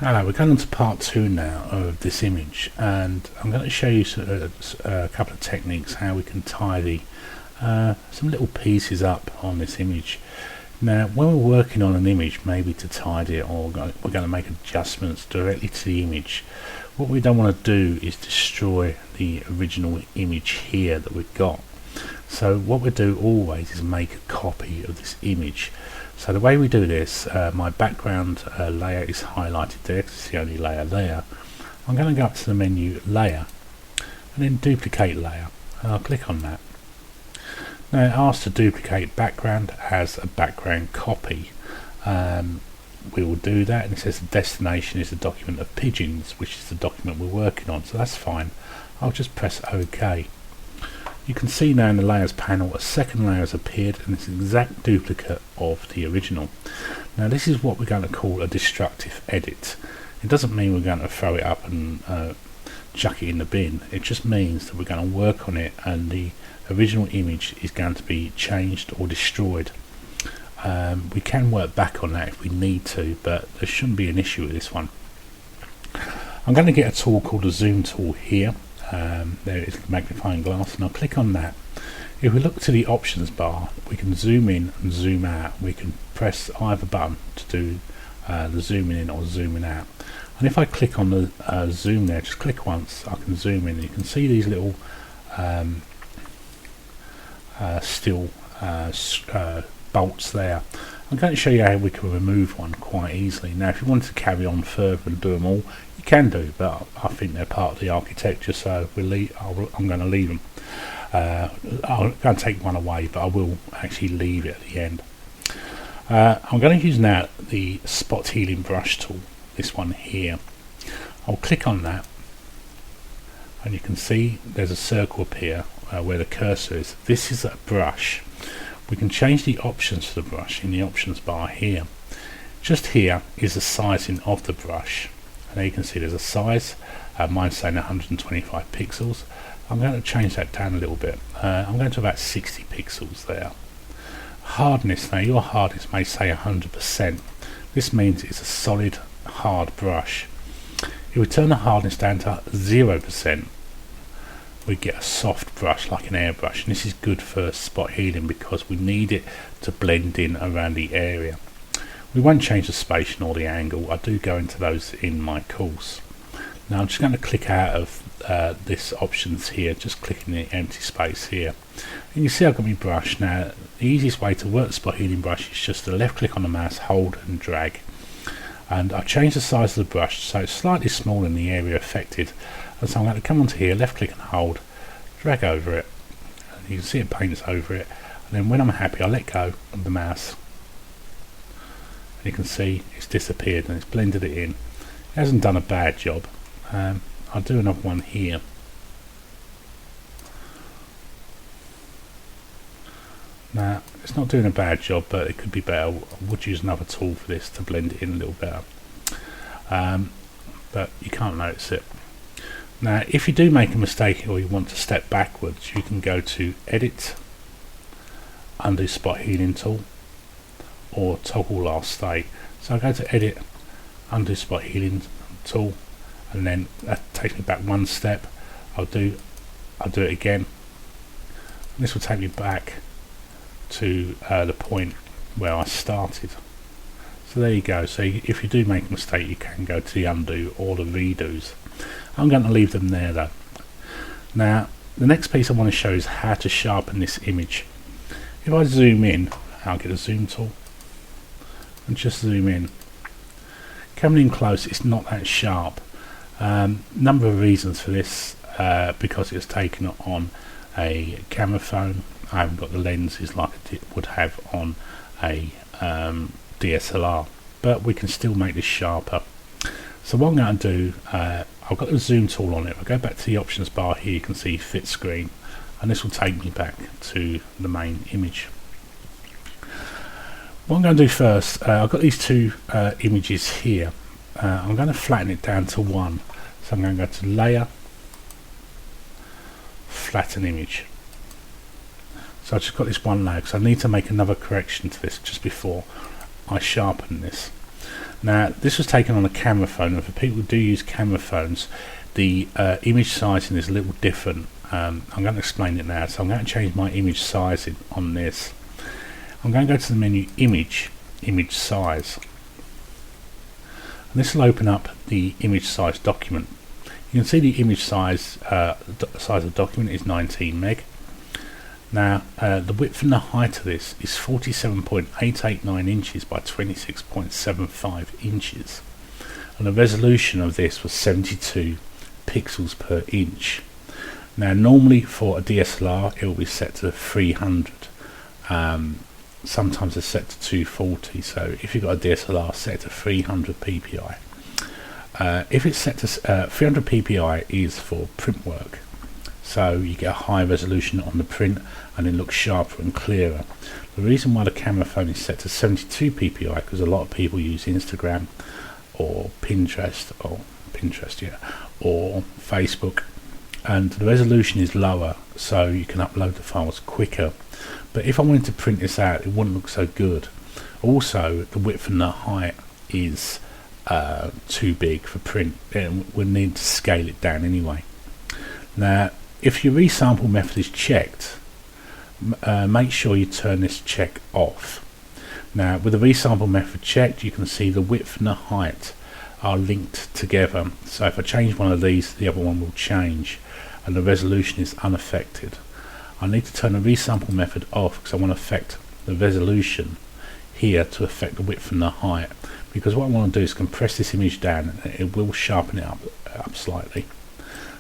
Hello, we're going on to part 2 now of this image, and I'm going to show you a couple of techniques how we can tidy some little pieces up on this image. Now, when we're working on an image, maybe to tidy it, or we're going to make adjustments directly to the image, what we don't want to do is destroy the original image here that we've got. So what we do always is make a copy of this image. So the way we do this, my background layer is highlighted there because it's the only layer there. I'm going to go up to the menu Layer and then Duplicate Layer, and I'll click on that. Now it asks to duplicate background as a background copy. We will do that, and it says the destination is the document of pigeons, which is the document we're working on, so that's fine. I'll just press OK. You can see now in the layers panel a second layer has appeared, and it's an exact duplicate of the original. Now this is what we're going to call a destructive edit. It doesn't mean we're going to throw it up and chuck it in the bin. It just means that we're going to work on it and the original image is going to be changed or destroyed. We can work back on that if we need to, but there shouldn't be an issue with this one. I'm going to get a tool called the zoom tool here. There is the magnifying glass, and I'll click on that. If we look to the options bar, we can zoom in and zoom out. We can press either button to do the zooming in or zooming out. And if I click on the zoom there, just click once, I can zoom in. You can see these little steel bolts there. I'm going to show you how we can remove one quite easily. Now if you wanted to carry on further and do them all, you can do, but I think they're part of the architecture, so I'm going to leave them. I'm going to take one away, but I will actually leave it at the end. I'm going to use now the spot healing brush tool, this one here. I'll click on that, and you can see there's a circle appear where the cursor is. This is a brush. We can change the options for the brush in the options bar here. Just here is the sizing of the brush, and there you can see there's a size. Mine's saying 125 pixels. I'm going to change that down a little bit. I'm going to about 60 pixels there. Hardness, now your hardness may say 100%. This means it's a solid hard brush. If we turn the hardness down to 0%, we get a soft brush like an airbrush, and this is good for spot healing because we need it to blend in around the area. We won't change the spatial or the angle. I do go into those in my course. Now I'm just going to click out of this options here, just clicking the empty space here, and you see I've got my brush. Now the easiest way to work the spot healing brush is just to left click on the mouse, hold and drag, and I've changed the size of the brush so it's slightly smaller in the area affected. And so I'm going to come onto here, left click and hold, drag over it, and you can see it paints over it, and then when I'm happy I let go of the mouse, and you can see it's disappeared and it's blended it in. It hasn't done a bad job. I'll do another one here. Now it's not doing a bad job, but it could be better. I would use another tool for this to blend it in a little better, but you can't notice it. Now if you do make a mistake or you want to step backwards, you can go to Edit, Undo Spot Healing Tool, or Toggle Last State. So I go to Edit, Undo Spot Healing Tool, and then that takes me back one step. I'll do it again, and this will take me back to the point where I started. So there you go. So if you do make a mistake, you can go to the undo or the redos. I'm going to leave them there though. Now the next piece I want to show is how to sharpen this image. If I zoom in, I'll get a zoom tool and just zoom in. Coming in close, it's not that sharp. Number of reasons for this, because it's taken on a camera phone. I haven't got the lenses like it would have on a DSLR, but we can still make this sharper. So what I'm going to do, I've got the zoom tool on it. I'll go back to the options bar here, you can see fit screen, and this will take me back to the main image. What I'm going to do first, I've got these two images here. I'm going to flatten it down to one. So I'm going to go to Layer, Flatten Image. So I've just got this one layer because I need to make another correction to this just before I sharpen this. Now this was taken on a camera phone, and for people who do use camera phones, the image sizing is a little different. I'm going to explain it now. So I'm going to change my image sizing on this. I'm going to go to the menu image size, and this will open up the image size document. You can see the image size size of the document is 19 meg. Now the width and the height of this is 47.889 inches by 26.75 inches, and the resolution of this was 72 pixels per inch. Now normally for a DSLR it will be set to 300, sometimes it's set to 240, so if you've got a DSLR set to 300 ppi. If it's set to 300 ppi is for print work, so you get a high resolution on the print and it looks sharper and clearer. The reason why the camera phone is set to 72 ppi because a lot of people use Instagram or Pinterest or Facebook, and the resolution is lower so you can upload the files quicker. But if I wanted to print this out, it wouldn't look so good. Also, the width and the height is too big for print, and we'll need to scale it down anyway. Now if your resample method is checked, make sure you turn this check off. Now with the resample method checked, you can see the width and the height are linked together, so if I change one of these, the other one will change, and the resolution is unaffected. I need to turn the resample method off because I want to affect the resolution here to affect the width and the height, because what I want to do is compress this image down and it will sharpen it up slightly.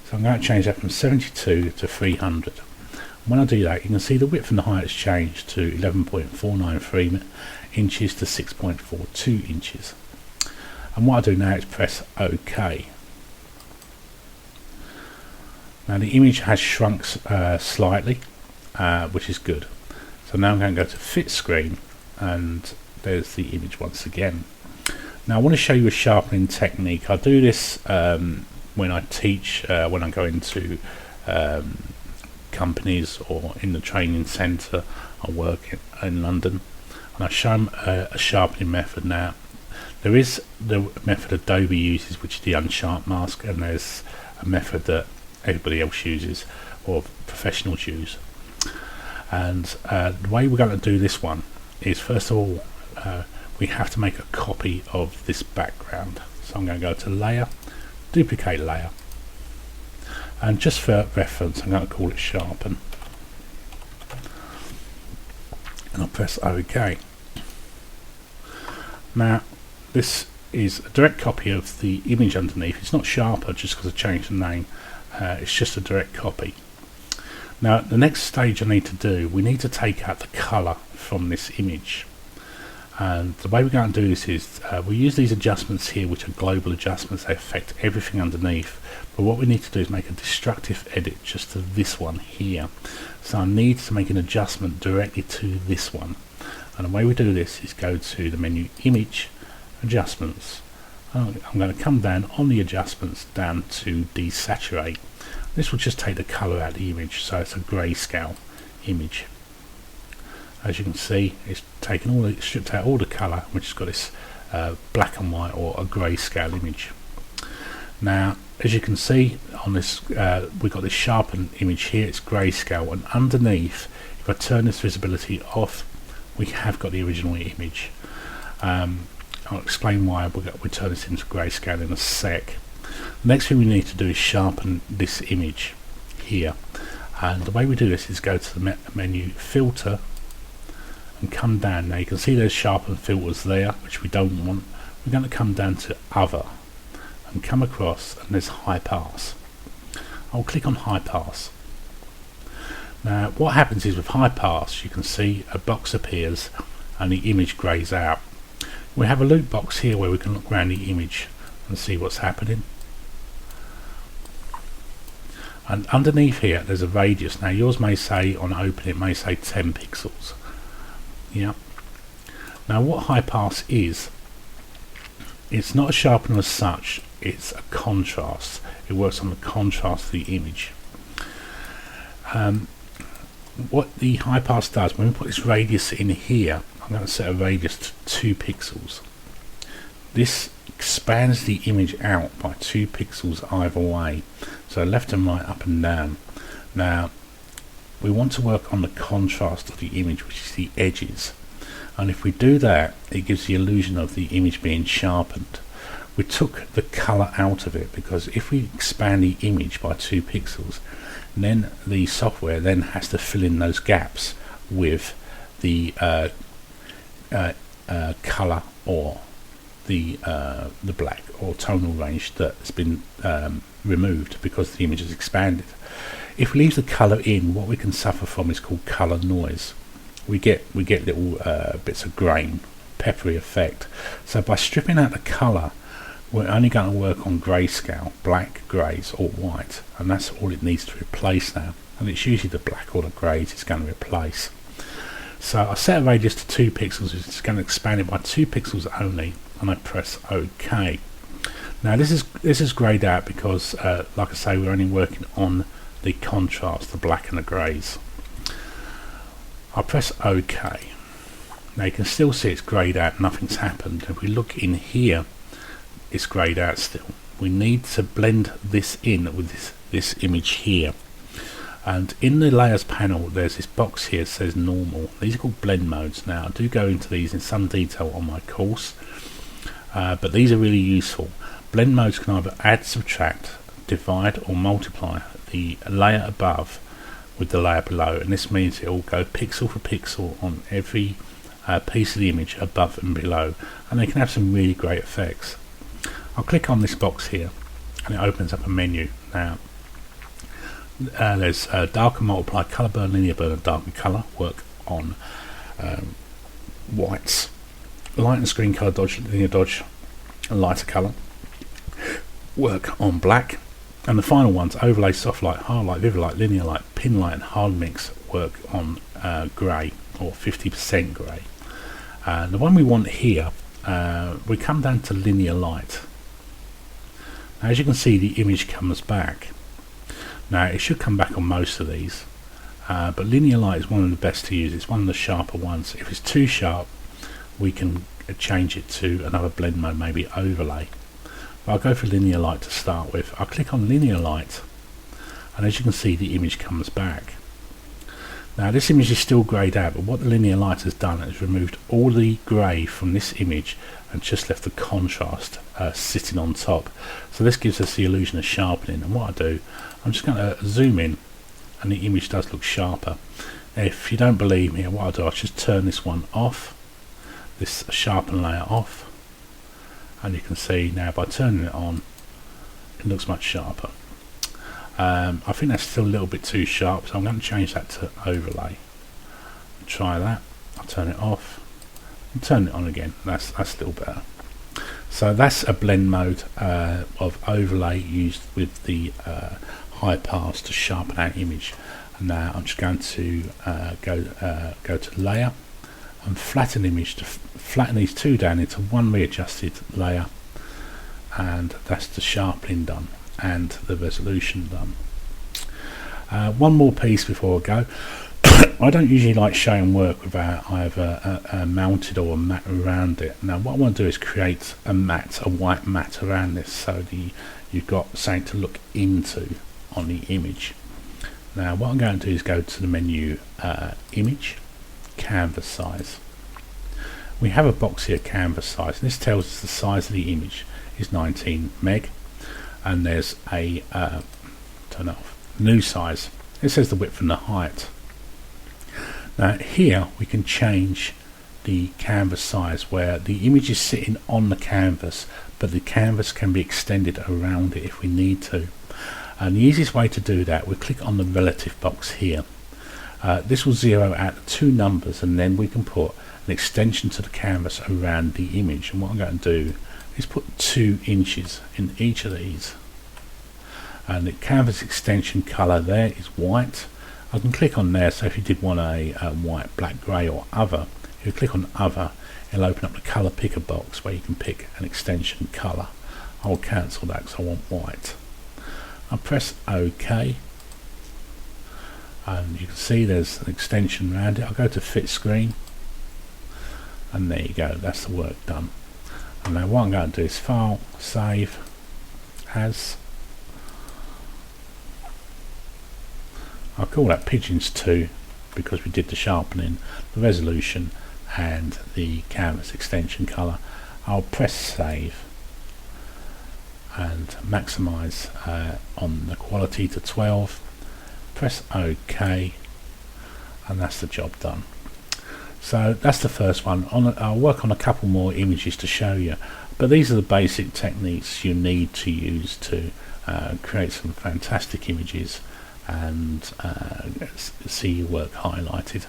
So I'm going to change that from 72 to 300. When I do that, you can see the width and the height has changed to 11.493 inches to 6.42 inches. And what I do now is press OK. Now the image has shrunk slightly, which is good. So now I'm going to go to fit screen, and there's the image once again. Now I want to show you a sharpening technique. I do this when I teach, when I go into companies or in the training centre. I work in London, and I show them a sharpening method. Now there is the method Adobe uses, which is the unsharp mask, and there's a method that everybody else uses or professionals use. And the way we're going to do this one is, first of all, we have to make a copy of this background. So I'm going to go to layer, duplicate layer, and just for reference I'm going to call it sharpen, and I'll press OK. Now this is a direct copy of the image underneath. It's not sharper just because I changed the name, it's just a direct copy. Now the next stage I need to do, we need to take out the colour from this image, and the way we're going to do this is we use these adjustments here, which are global adjustments. They affect everything underneath, but what we need to do is make a destructive edit just to this one here. So I need to make an adjustment directly to this one, and the way we do this is go to the menu image adjustments. I'm going to come down on the adjustments down to desaturate. This will just take the colour out of the image, so it's a grayscale image. As you can see, it's taken all, it stripped out all the colour, which has got this black and white or a grayscale image. Now, as you can see on this, we've got this sharpened image here. It's grayscale, and underneath, if I turn this visibility off, we have got the original image. I'll explain why we turn this into grayscale in a sec. The next thing we need to do is sharpen this image here, and the way we do this is go to the menu filter and come down. Now you can see there's sharpen filters there, which we don't want. We're going to come down to other and come across, and there's high pass. I'll click on high pass. Now what happens is with high pass, you can see a box appears and the image grays out. We have a loop box here where we can look around the image and see what's happening. And underneath here there's a radius. Now yours may say, on open, it may say 10 pixels. Yeah. Now what high pass is, it's not a sharpener as such, it's a contrast. It works on the contrast of the image. What the high pass does, when we put this radius in here, I'm going to set a radius to 2 pixels. this expands the image out by 2 pixels either way, so left and right, up and down. Now we want to work on the contrast of the image, which is the edges, and if we do that, it gives the illusion of the image being sharpened. We took the color out of it because if we expand the image by 2 pixels, then the software then has to fill in those gaps with the color or the black or tonal range that's been removed because the image is expanded. If we leave the color in, what we can suffer from is called color noise. We get little bits of grain, peppery effect. So by stripping out the color, we're only going to work on grayscale, black, greys or white, and that's all it needs to replace now, and it's usually the black or the greys it's going to replace. So I set a radius to 2 pixels, which is going to expand it by 2 pixels only, and I press OK. Now this is greyed out because like I say, we're only working on the contrast, the black and the greys. I press OK. Now you can still see it's greyed out, nothing's happened. If we look in here, it's greyed out still. We need to blend this in with this image here, and in the layers panel there's this box here that says normal. These are called blend modes. Now I do go into these in some detail on my course, but these are really useful. Blend modes can either add, subtract, divide or multiply the layer above with the layer below, and this means it will go pixel for pixel on every piece of the image above and below, and they can have some really great effects. I'll click on this box here and it opens up a menu. Now there's darker multiply, colour burn, linear burn and darker colour. Work on whites, light and screen colour dodge, linear dodge and lighter colour. Work on black, and the final ones overlay, soft light, hard light, vivid light, linear light, pin light and hard mix. Work on grey or 50% grey. The one we want here, we come down to linear light. Now, as you can see, the image comes back. Now it should come back on most of these, but linear light is one of the best to use. It's one of the sharper ones. If it's too sharp, we can change it to another blend mode, maybe overlay. But I'll go for linear light to start with. I'll click on linear light, and as you can see, the image comes back. Now this image is still greyed out, but what the linear light has done is removed all the grey from this image and just left the contrast sitting on top. So this gives us the illusion of sharpening, and what I do, I'm just going to zoom in, and the image does look sharper. If you don't believe me, what I'll do, I'll just turn this one off, this sharpen layer off, and you can see now by turning it on, it looks much sharper. I think that's still a little bit too sharp, so I'm going to change that to overlay. Try that. I'll turn it off and turn it on again. That's still better. So that's a blend mode of overlay used with the high pass to sharpen our image. And now I'm just going to go to layer and flatten image to flatten these two down into one readjusted layer, and that's the sharpening done and the resolution done. One more piece before I go. I don't usually like showing work without either a mounted or a mat around it. Now what I want to do is create a mat, a white mat around this, so you've got something to look into on the image. Now what I'm going to do is go to the menu, image, canvas size. We have a box here, canvas size, and this tells us the size of the image is 19 meg, and there's a turn it off, new size. It says the width and the height. Now here we can change the canvas size where the image is sitting on the canvas, but the canvas can be extended around it if we need to. And the easiest way to do that, we click on the relative box here. This will zero out the two numbers, and then we can put an extension to the canvas around the image. And what I'm going to do is put 2 inches in each of these, and the canvas extension color there is white. I can click on there, so if you did want a white, black, grey or other, if you click on other, it'll open up the color picker box where you can pick an extension color. I'll cancel that because I want white. I'll press OK, and you can see there's an extension around it. I'll go to fit screen, and there you go, that's the work done. And now what I'm going to do is File, Save As. I'll call that Pigeons 2 because we did the sharpening, the resolution and the canvas extension colour. I'll press Save and maximise on the quality to 12, press OK, and that's the job done. So that's the first one. I'll work on a couple more images to show you, but these are the basic techniques you need to use to create some fantastic images and see your work highlighted.